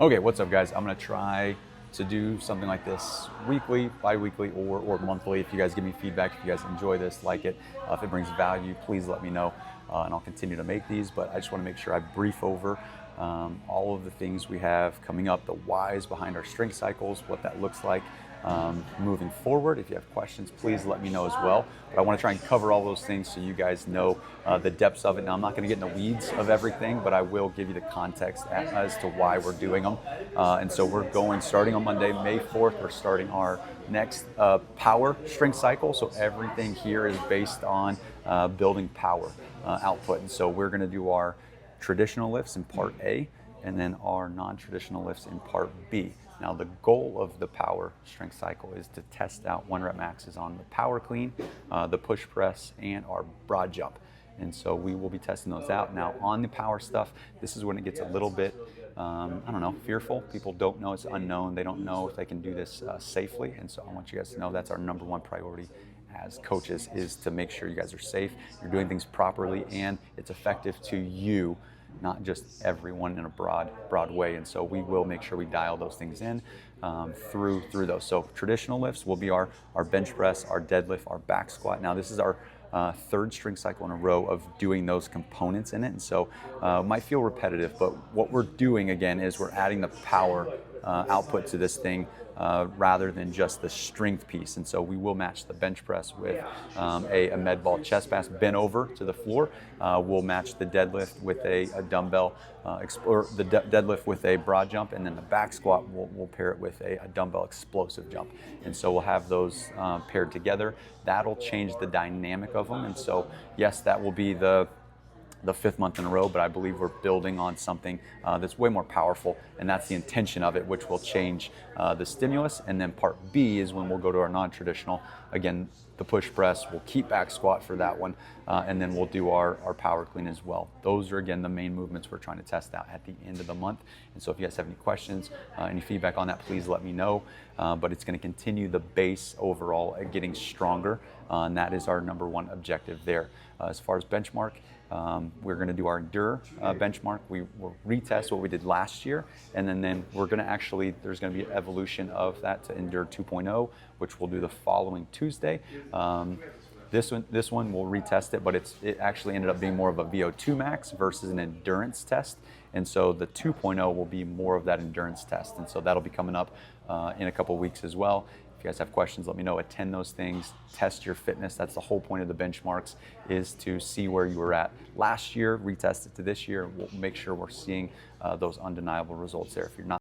Okay, what's up, guys? I'm gonna try to do something like this weekly, bi-weekly, or monthly. If you guys give me feedback, if you guys enjoy this, like it, if it brings value, please let me know, and I'll continue to make these. But I just want to make sure I brief over all of the things we have coming up, the whys behind our strength cycles, what that looks like moving forward. If you have questions, please let me know as well. But I want to try and cover all those things so you guys know the depths of it. Now, I'm not going to get in the weeds of everything, but I will give you the context as to why we're doing them. And so we're going, starting on Monday, May 4th, we're starting our next power strength cycle. So everything here is based on building power output. And so we're going to do our traditional lifts in part A, and then our non-traditional lifts in part B. Now, the goal of the power strength cycle is to test out 1 rep maxes on the power clean, the push press, and our broad jump. And so we will be testing those out. Now, on the power stuff, this is when it gets a little bit, I don't know, fearful. People don't know, it's unknown. They don't know if they can do this safely. And so I want you guys to know that's our number one priority as coaches, is to make sure you guys are safe, you're doing things properly, and it's effective to you, not just everyone in a broad way. And so we will make sure we dial those things in through those. So traditional lifts will be our bench press, our deadlift, our back squat. Now, this is our third strength cycle in a row of doing those components in it. And so it might feel repetitive, but what we're doing again is we're adding the power output to this thing rather than just the strength piece. And so we will match the bench press with a med ball chest pass bent over to the floor. We'll match the deadlift with a dumbbell, or the deadlift with a broad jump, and then the back squat, we'll pair it with a dumbbell explosive jump. And so we'll have those paired together. That'll change the dynamic of them. And so, yes, that will be the 5th month in a row, but I believe we're building on something that's way more powerful, and that's the intention of it, which will change the stimulus. And then part B is when we'll go to our non-traditional. Again, the push press, we'll keep back squat for that one, and then we'll do our power clean as well. Those are, again, the main movements we're trying to test out at the end of the month. And so if you guys have any questions, any feedback on that, please let me know. But it's going to continue the base overall at getting stronger, and that is our number one objective there. As far as benchmark, we're going to do our Endure benchmark. We will retest what we did last year, and then we're going to actually, there's going to be an evolution of that to Endure 2.0, which we'll do the following Tuesday. This one we'll retest it, but it actually ended up being more of a VO2 max versus an endurance test. And so the 2.0 will be more of that endurance test. And so that'll be coming up in a couple of weeks as well. If you guys have questions, let me know. Attend those things, test your fitness. That's the whole point of the benchmarks, is to see where you were at last year, retest it to this year. We'll make sure we're seeing those undeniable results there. If you're not